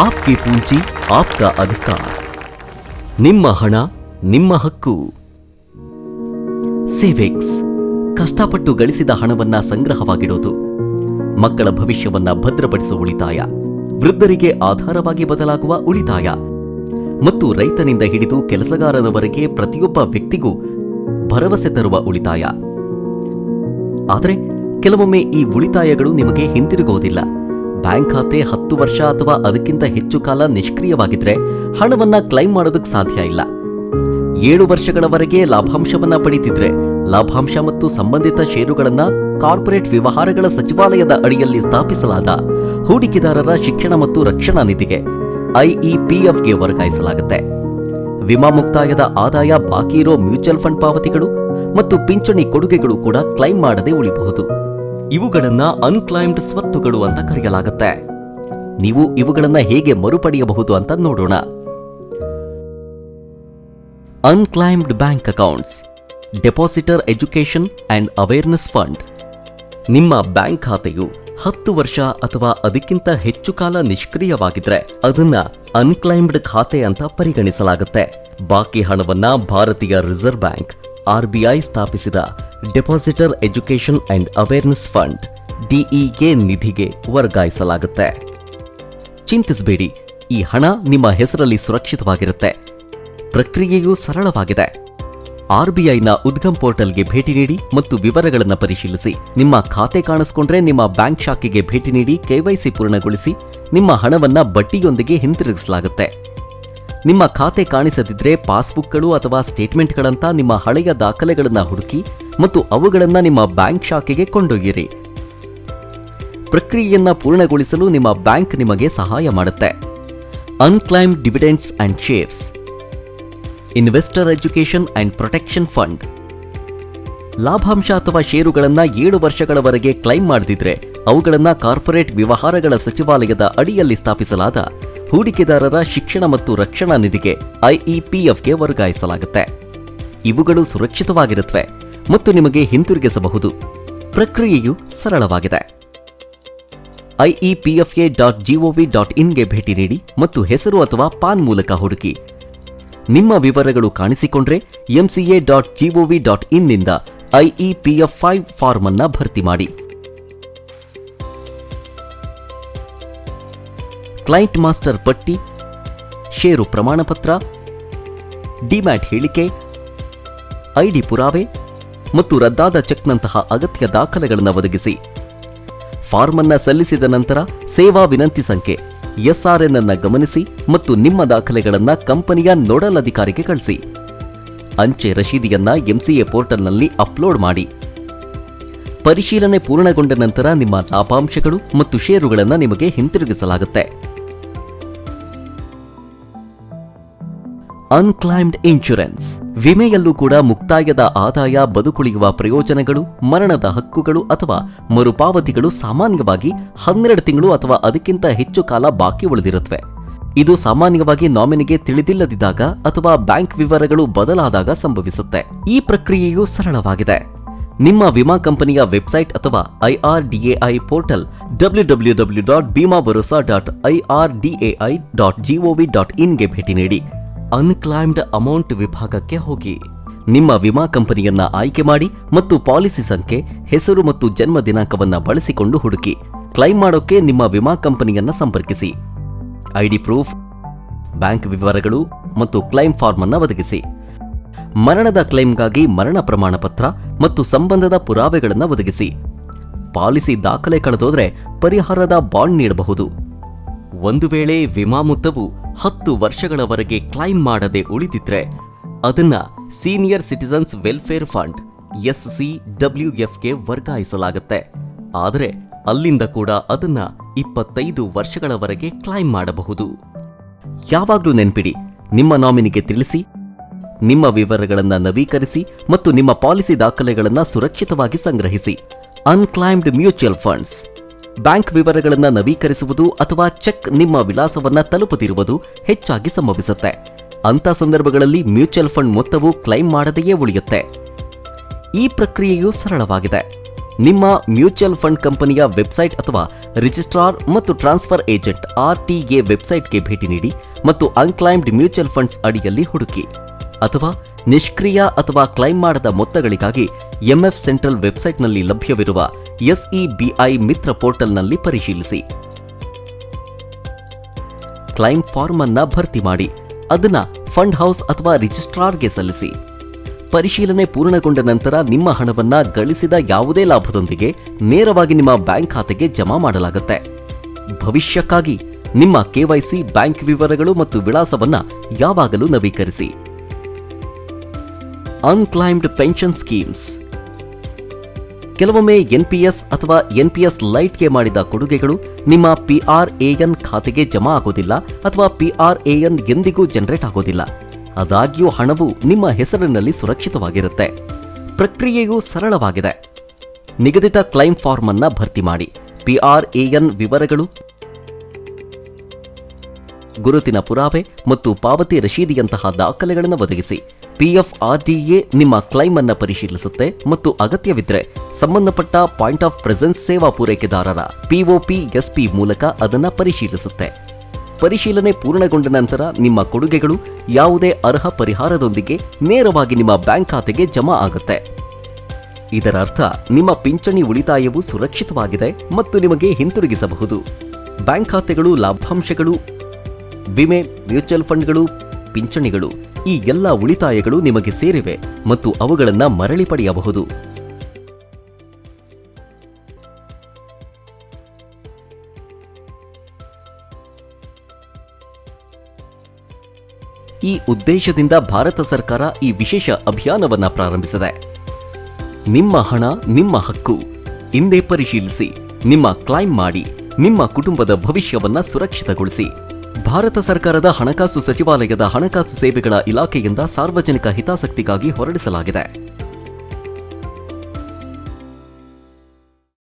आपकी पूंजी आपका अधिकार. ನಿಮ್ಮ ಹಣ ನಿಮ್ಮ ಹಕ್ಕು. ಸೇವಿಂಗ್ಸ್, ಕಷ್ಟಪಟ್ಟು ಗಳಿಸಿದ ಹಣವನ್ನ ಸಂಗ್ರಹವಾಗಿಡೋದು. ಮಕ್ಕಳ ಭವಿಷ್ಯವನ್ನ ಭದ್ರಪಡಿಸುವ ಉಳಿತಾಯ, ವೃದ್ಧರಿಗೆ ಆಧಾರವಾಗಿ ಬದಲಾಗುವ ಉಳಿತಾಯ ಮತ್ತು ರೈತನಿಂದ ಹಿಡಿದು ಕೆಲಸಗಾರನವರೆಗೆ ಪ್ರತಿಯೊಬ್ಬ ವ್ಯಕ್ತಿಗೂ ಭರವಸೆ ತರುವ ಉಳಿತಾಯ. ಆದರೆ ಕೆಲವೊಮ್ಮೆ ಈ ಉಳಿತಾಯಗಳು ನಿಮಗೆ ಹಿಂತಿರುಗುವುದಿಲ್ಲ. ಬ್ಯಾಂಕ್ ಖಾತೆ 10 ವರ್ಷ ಅಥವಾ ಅದಕ್ಕಿಂತ ಹೆಚ್ಚು ಕಾಲ ನಿಷ್ಕ್ರಿಯವಾಗಿದ್ರೆ ಹಣವನ್ನ ಕ್ಲೈಮ್ ಮಾಡೋದಕ್ಕೆ ಸಾಧ್ಯ ಇಲ್ಲ. 7 ವರ್ಷಗಳವರೆಗೆ ಲಾಭಾಂಶವನ್ನ ಪಡೆದಿದ್ರೆ ಲಾಭಾಂಶ ಮತ್ತು ಸಂಬಂಧಿತ ಷೇರುಗಳನ್ನ ಕಾರ್ಪೊರೇಟ್ ವ್ಯವಹಾರಗಳ ಸಚಿವಾಲಯದ ಅಡಿಯಲ್ಲಿ ಸ್ಥಾಪಿಸಲಾದ ಹೂಡಿಕೆದಾರರ ಶಿಕ್ಷಣ ಮತ್ತು ರಕ್ಷಣಾ ನಿಧಿಗೆ IEPFಗೆ ವರ್ಗಾಯಿಸಲಾಗುತ್ತೆ. ವಿಮಾ ಮುಕ್ತಾಯದ ಆದಾಯ ಬಾಕಿ ಇರೋ ಮ್ಯೂಚುವಲ್ ಫಂಡ್ ಪಾವತಿಗಳು ಮತ್ತು ಪಿಂಚಣಿ ಕೊಡುಗೆಗಳು ಕೂಡ ಕ್ಲೈಮ್ ಮಾಡದೆ ಉಳಿಬಹುದು. ಇವುಗಳನ್ನ ಅನ್ಕ್ಲೈಮ್ಡ್ ಸ್ವತ್ತುಗಳು ಅಂತ ಕರೆಯಲಾಗುತ್ತೆ. ನೀವು ಇವುಗಳನ್ನ ಹೇಗೆ ಮರುಪಡೆಯಬಹುದು ಅಂತ ನೋಡೋಣ. ಅನ್ಕ್ಲೈಮ್ಡ್ bank accounts, ಡೆಪಾಸಿಟರ್ education and awareness fund. ನಿಮ್ಮ ಬ್ಯಾಂಕ್ ಖಾತೆಯು 10 ವರ್ಷ ಅಥವಾ ಅದಕ್ಕಿಂತ ಹೆಚ್ಚು ಕಾಲ ನಿಷ್ಕ್ರಿಯವಾಗಿದ್ರೆ ಅದನ್ನ ಅನ್ಕ್ಲೈಮ್ಡ್ ಖಾತೆ ಅಂತ ಪರಿಗಣಿಸಲಾಗುತ್ತೆ. ಬಾಕಿ ಹಣವನ್ನ ಭಾರತೀಯ ರಿಸರ್ವ್ ಬ್ಯಾಂಕ್ RBI ಸ್ಥಾಪಿಸಿದ ಡೆಪಾಸಿಟರ್ education and awareness fund DEA ನಿಧಿಗೆ ವರ್ಗಾಯಿಸಲಾಗುತ್ತೆ. ಚಿಂತಿಸಬೇಡಿ, ಈ ಹಣ ನಿಮ್ಮ ಹೆಸರಲ್ಲಿ ಸುರಕ್ಷಿತವಾಗಿರುತ್ತೆ. ಪ್ರಕ್ರಿಯೆಯು ಸರಳವಾಗಿದೆ. RBIನ ಉದ್ಗಮ್ ಪೋರ್ಟಲ್ಗೆ ಭೇಟಿ ನೀಡಿ ಮತ್ತು ವಿವರಗಳನ್ನು ಪರಿಶೀಲಿಸಿ. ನಿಮ್ಮ ಖಾತೆ ಕಾಣಿಸಿಕೊಂಡ್ರೆ ನಿಮ್ಮ ಬ್ಯಾಂಕ್ ಶಾಖೆಗೆ ಭೇಟಿ ನೀಡಿ KYC ಪೂರ್ಣಗೊಳಿಸಿ ನಿಮ್ಮ ಹಣವನ್ನ ಬಡ್ಡಿಯೊಂದಿಗೆ ಹಿಂತಿರುಗಿಸಲಾಗುತ್ತೆ. ನಿಮ್ಮ ಖಾತೆ ಕಾಣಿಸದಿದ್ರೆ ಪಾಸ್ಬುಕ್ಗಳು ಅಥವಾ ಸ್ಟೇಟ್ಮೆಂಟ್ಗಳಂತ ನಿಮ್ಮ ಹಳೆಯ ದಾಖಲೆಗಳನ್ನು ಹುಡುಕಿ ಮತ್ತು ಅವುಗಳನ್ನು ನಿಮ್ಮ ಬ್ಯಾಂಕ್ ಶಾಖೆಗೆ ಕೊಂಡೊಯ್ಯಿರಿ. ಪ್ರಕ್ರಿಯೆಯನ್ನ ಪೂರ್ಣಗೊಳಿಸಲು ನಿಮ್ಮ ಬ್ಯಾಂಕ್ ನಿಮಗೆ ಸಹಾಯ ಮಾಡುತ್ತೆ. ಅನ್ಕ್ಲೈಮ್ಡ್ dividends and shares, investor education and protection fund. ಲಾಭಾಂಶ ಅಥವಾ ಷೇರುಗಳನ್ನ 7 ವರ್ಷಗಳವರೆಗೆ ಕ್ಲೈಮ್ ಮಾಡದಿದ್ರೆ ಅವುಗಳನ್ನ ಕಾರ್ಪೊರೇಟ್ ವ್ಯವಹಾರಗಳ ಸಚಿವಾಲಯದ ಅಡಿಯಲ್ಲಿ ಸ್ಥಾಪಿಸಲಾದ ಹೂಡಿಕೆದಾರರ ಶಿಕ್ಷಣ ಮತ್ತು ರಕ್ಷಣಾ ನಿಧಿಗೆ IEPFಗೆ ವರ್ಗಾಯಿಸಲಾಗುತ್ತೆ. ಇವುಗಳು ಸುರಕ್ಷಿತವಾಗಿರುತ್ತವೆ ಮತ್ತು ನಿಮಗೆ ಹಿಂತಿರುಗಿಸಬಹುದು. ಪ್ರಕ್ರಿಯೆಯು ಸರಳವಾಗಿದೆ. IEPFA.gov.inಗೆ ಭೇಟಿ ನೀಡಿ ಮತ್ತು ಹೆಸರು ಅಥವಾ ಪಾನ್ ಮೂಲಕ ಹುಡುಕಿ. ನಿಮ್ಮ ವಿವರಗಳು ಕಾಣಿಸಿಕೊಂಡ್ರೆ MCA.gov.in ನಿಂದ IEPF5 ಫಾರ್ಮ್ ಅನ್ನ ಭರ್ತಿ ಮಾಡಿ. ಕ್ಲೈಂಟ್ ಮಾಸ್ಟರ್ ಪಟ್ಟಿ, ಷೇರು ಪ್ರಮಾಣಪತ್ರ, ಡಿಮ್ಯಾಟ್ ಹೇಳಿಕೆ, ID ಪುರಾವೆ ಮತ್ತು ರದ್ದಾದ ಚೆಕ್ನಂತಹ ಅಗತ್ಯ ದಾಖಲೆಗಳನ್ನು ಒದಗಿಸಿ. ಫಾರ್ಮ್ ಅನ್ನ ಸಲ್ಲಿಸಿದ ನಂತರ ಸೇವಾ ವಿನಂತಿ ಸಂಖ್ಯೆ SRN ಅನ್ನ ಗಮನಿಸಿ ಮತ್ತು ನಿಮ್ಮ ದಾಖಲೆಗಳನ್ನು ಕಂಪನಿಯ ನೋಡಲ್ ಅಧಿಕಾರಿಗೆ ಕಳಿಸಿ. ಅಂಚೆ ರಶೀದಿಯನ್ನ MCA ಪೋರ್ಟಲ್ನಲ್ಲಿ ಅಪ್ಲೋಡ್ ಮಾಡಿ. ಪರಿಶೀಲನೆ ಪೂರ್ಣಗೊಂಡ ನಂತರ ನಿಮ್ಮ ಲಾಭಾಂಶಗಳು ಮತ್ತು ಷೇರುಗಳನ್ನು ನಿಮಗೆ ಹಿಂತಿರುಗಿಸಲಾಗುತ್ತೆ. ಅನ್ಕ್ಲೈಮ್ಡ್ ಇನ್ಶೂರೆನ್ಸ್, ವಿಮೆಯಲ್ಲೂ ಕೂಡ ಮುಕ್ತಾಯದ ಆದಾಯ, ಬದುಕುಳಿಯುವ ಪ್ರಯೋಜನಗಳು, ಮರಣದ ಹಕ್ಕುಗಳು ಅಥವಾ ಮರುಪಾವತಿಗಳು ಸಾಮಾನ್ಯವಾಗಿ 12 ತಿಂಗಳು ಅಥವಾ ಅದಕ್ಕಿಂತ ಹೆಚ್ಚು ಕಾಲ ಬಾಕಿ ಉಳಿದಿರುತ್ತವೆ. ಇದು ಸಾಮಾನ್ಯವಾಗಿ ನಾಮಿನಿಗೆ ತಿಳಿದಿಲ್ಲದಿದ್ದಾಗ ಅಥವಾ ಬ್ಯಾಂಕ್ ವಿವರಗಳು ಬದಲಾದಾಗ ಸಂಭವಿಸುತ್ತೆ. ಈ ಪ್ರಕ್ರಿಯೆಯು ಸರಳವಾಗಿದೆ. ನಿಮ್ಮ ವಿಮಾ ಕಂಪನಿಯ ವೆಬ್ಸೈಟ್ ಅಥವಾ IRDAI ಪೋರ್ಟಲ್ www.bimabharosa.irdai.gov.in ಗೆ ಭೇಟಿ ನೀಡಿ. ಅನ್ಕ್ಲೈಮ್ಡ್ ಅಮೌಂಟ್ ವಿಭಾಗಕ್ಕೆ ಹೋಗಿ ನಿಮ್ಮ ವಿಮಾ ಕಂಪನಿಯನ್ನ ಆಯ್ಕೆ ಮಾಡಿ ಮತ್ತು ಪಾಲಿಸಿ ಸಂಖ್ಯೆ, ಹೆಸರು ಮತ್ತು ಜನ್ಮ ದಿನಾಂಕವನ್ನ ಬಳಸಿಕೊಂಡು ಹುಡುಕಿ. ಕ್ಲೈಮ್ ಮಾಡೋಕೆ ನಿಮ್ಮ ವಿಮಾ ಕಂಪನಿಯನ್ನ ಸಂಪರ್ಕಿಸಿ. ID ಪ್ರೂಫ್, ಬ್ಯಾಂಕ್ ವಿವರಗಳು ಮತ್ತು ಕ್ಲೈಮ್ ಫಾರ್ಮ್ ಅನ್ನ ಒದಗಿಸಿ. ಮರಣದ ಕ್ಲೈಮ್ಗಾಗಿ ಮರಣ ಪ್ರಮಾಣ ಪತ್ರ ಮತ್ತು ಸಂಬಂಧದ ಪುರಾವೆಗಳನ್ನು ಒದಗಿಸಿ. ಪಾಲಿಸಿ ದಾಖಲೆ ಕಳೆದೋದ್ರೆ ಪರಿಹಾರದ ಬಾಂಡ್ ನೀಡಬಹುದು. ಒಂದು ವೇಳೆ ವಿಮಾ ಮೊತ್ತವು 10 ವರ್ಷಗಳವರೆಗೆ ಕ್ಲೈಮ್ ಮಾಡದೆ ಉಳಿದಿದ್ರೆ ಅದನ್ನ ಸೀನಿಯರ್ ಸಿಟಿಜನ್ಸ್ ವೆಲ್ಫೇರ್ ಫಂಡ್ SCWFಗೆ ವರ್ಗಾಯಿಸಲಾಗುತ್ತೆ. ಆದರೆ ಅಲ್ಲಿಂದ ಕೂಡ ಅದನ್ನ 25 ವರ್ಷಗಳವರೆಗೆ ಕ್ಲೈಮ್ ಮಾಡಬಹುದು. ಯಾವಾಗಲೂ ನೆನ್ಪಿಡಿ, ನಿಮ್ಮ ನಾಮಿನಿಗೆ ತಿಳಿಸಿ, ನಿಮ್ಮ ವಿವರಗಳನ್ನು ನವೀಕರಿಸಿ ಮತ್ತು ನಿಮ್ಮ ಪಾಲಿಸಿ ದಾಖಲೆಗಳನ್ನು ಸುರಕ್ಷಿತವಾಗಿ ಸಂಗ್ರಹಿಸಿ. ಅನ್ಕ್ಲೈಮ್ಡ್ ಮ್ಯೂಚುವಲ್ ಫಂಡ್ಸ್, ಬ್ಯಾಂಕ್ ವಿವರಗಳನ್ನು ನವೀಕರಿಸುವುದು ಅಥವಾ ಚೆಕ್ ನಿಮ್ಮ ವಿಳಾಸವನ್ನ ತಲುಪದಿರುವುದು ಹೆಚ್ಚಾಗಿ ಸಂಭವಿಸುತ್ತೆ. ಅಂಥ ಸಂದರ್ಭಗಳಲ್ಲಿ ಮ್ಯೂಚುವಲ್ ಫಂಡ್ ಮೊತ್ತವು ಕ್ಲೈಮ್ ಮಾಡದೆಯೇ ಉಳಿಯುತ್ತೆ. ಈ ಪ್ರಕ್ರಿಯೆಯು ಸರಳವಾಗಿದೆ. ನಿಮ್ಮ ಮ್ಯೂಚುವಲ್ ಫಂಡ್ ಕಂಪನಿಯ ವೆಬ್ಸೈಟ್ ಅಥವಾ ರಿಜಿಸ್ಟ್ರಾರ್ ಮತ್ತು ಟ್ರಾನ್ಸ್ಫರ್ ಏಜೆಂಟ್ RTA ವೆಬ್ಸೈಟ್ಗೆ ಭೇಟಿ ನೀಡಿ ಮತ್ತು ಅನ್ಕ್ಲೈಮ್ಡ್ ಮ್ಯೂಚುವಲ್ ಫಂಡ್ಸ್ ಅಡಿಯಲ್ಲಿ ಹುಡುಕಿ. ಅಥವಾ ನಿಷ್ಕ್ರಿಯ ಅಥವಾ ಕ್ಲೈಮ್ ಮಾಡದ ಮೊತ್ತಗಳಿಗಾಗಿ MF ಸೆಂಟ್ರಲ್ ವೆಬ್ಸೈಟ್ನಲ್ಲಿ ಲಭ್ಯವಿರುವ SEBI ಮಿತ್ರ ಪೋರ್ಟಲ್ನಲ್ಲಿ ಪರಿಶೀಲಿಸಿ. ಕ್ಲೈಮ್ ಫಾರ್ಮ್ ಅನ್ನ ಭರ್ತಿ ಮಾಡಿ ಅದನ್ನ ಫಂಡ್ ಹೌಸ್ ಅಥವಾ ರಿಜಿಸ್ಟ್ರಾರ್ಗೆ ಸಲ್ಲಿಸಿ. ಪರಿಶೀಲನೆ ಪೂರ್ಣಗೊಂಡ ನಂತರ ನಿಮ್ಮ ಹಣವನ್ನ ಗಳಿಸಿದ ಯಾವುದೇ ಲಾಭದೊಂದಿಗೆ ನೇರವಾಗಿ ನಿಮ್ಮ ಬ್ಯಾಂಕ್ ಖಾತೆಗೆ ಜಮಾ ಮಾಡಲಾಗುತ್ತೆ. ಭವಿಷ್ಯಕ್ಕಾಗಿ ನಿಮ್ಮ KYC, ಬ್ಯಾಂಕ್ ವಿವರಗಳು ಮತ್ತು ವಿಳಾಸವನ್ನ ಯಾವಾಗಲೂ ನವೀಕರಿಸಿ. Unclaimed pension schemes. ಕೆಲವೊಮ್ಮೆ NPS ಅಥವಾ NPS ಲೈಟ್ಗೆ ಮಾಡಿದ ಕೊಡುಗೆಗಳು ನಿಮ್ಮ PRAN ಖಾತೆಗೆ ಜಮಾ ಆಗೋದಿಲ್ಲ ಅಥವಾ PRAN ಎಂದಿಗೂ ಜನರೇಟ್ ಆಗೋದಿಲ್ಲ. ಆದಾಗ್ಯೂ ಹಣವು ನಿಮ್ಮ ಹೆಸರಿನಲ್ಲಿ ಸುರಕ್ಷಿತವಾಗಿರುತ್ತೆ. ಪ್ರಕ್ರಿಯೆಯು ಸರಳವಾಗಿದೆ. ನಿಗದಿತ ಕ್ಲೈಮ್ ಫಾರ್ಮ್ ಅನ್ನ ಭರ್ತಿ ಮಾಡಿ. PRAN ವಿವರಗಳು, ಗುರುತಿನ ಪುರಾವೆ ಮತ್ತು ಪಾವತಿ ರಶೀದಿಯಂತಹ ದಾಖಲೆಗಳನ್ನು ಒದಗಿಸಿ. PFRDA ನಿಮ್ಮ ಕ್ಲೈಮ್ ಅನ್ನು ಪರಿಶೀಲಿಸುತ್ತೆ ಮತ್ತು ಅಗತ್ಯವಿದ್ದರೆ ಸಂಬಂಧಪಟ್ಟ ಪಾಯಿಂಟ್ ಆಫ್ ಪ್ರೆಸೆನ್ಸ್ ಸೇವಾ ಪೂರೈಕೆದಾರರ POPSP ಮೂಲಕ ಅದನ್ನು ಪರಿಶೀಲಿಸುತ್ತೆ. ಪರಿಶೀಲನೆ ಪೂರ್ಣಗೊಂಡ ನಂತರ ನಿಮ್ಮ ಕೊಡುಗೆಗಳು ಯಾವುದೇ ಅರ್ಹ ಪರಿಹಾರದೊಂದಿಗೆ ನೇರವಾಗಿ ನಿಮ್ಮ ಬ್ಯಾಂಕ್ ಖಾತೆಗೆ ಜಮಾ ಆಗುತ್ತೆ. ಇದರ ಅರ್ಥ ನಿಮ್ಮ ಪಿಂಚಣಿ ಉಳಿತಾಯವು ಸುರಕ್ಷಿತವಾಗಿದೆ ಮತ್ತು ನಿಮಗೆ ಹಿಂತಿರುಗಿಸಬಹುದು. ಬ್ಯಾಂಕ್ ಖಾತೆಗಳು, ಲಾಭಾಂಶಗಳು, ವಿಮೆ, ಮ್ಯೂಚುವಲ್ ಫಂಡ್ಗಳು, ಪಿಂಚಣಿಗಳು, ಈ ಎಲ್ಲ ಉಳಿತಾಯಗಳು ನಿಮಗೆ ಸೇರಿವೆ ಮತ್ತು ಅವುಗಳನ್ನು ಮರಳಿ ಪಡೆಯಬಹುದು. ಈ ಉದ್ದೇಶದಿಂದ ಭಾರತ ಸರ್ಕಾರ ಈ ವಿಶೇಷ ಅಭಿಯಾನವನ್ನು ಪ್ರಾರಂಭಿಸಿದೆ. ನಿಮ್ಮ ಹಣ ನಿಮ್ಮ ಹಕ್ಕು. ಇಂದೇ ಪರಿಶೀಲಿಸಿ, ನಿಮ್ಮ ಕ್ಲೈಮ್ ಮಾಡಿ, ನಿಮ್ಮ ಕುಟುಂಬದ ಭವಿಷ್ಯವನ್ನ ಸುರಕ್ಷಿತಗೊಳಿಸಿ. ಭಾರತ ಸರ್ಕಾರದ ಹಣಕಾಸು ಸಚಿವಾಲಯದ ಹಣಕಾಸು ಸೇವೆಗಳ ಇಲಾಖೆಯಿಂದ ಸಾರ್ವಜನಿಕ ಹಿತಾಸಕ್ತಿಗಾಗಿ ಹೊರಡಿಸಲಾಗಿದೆ.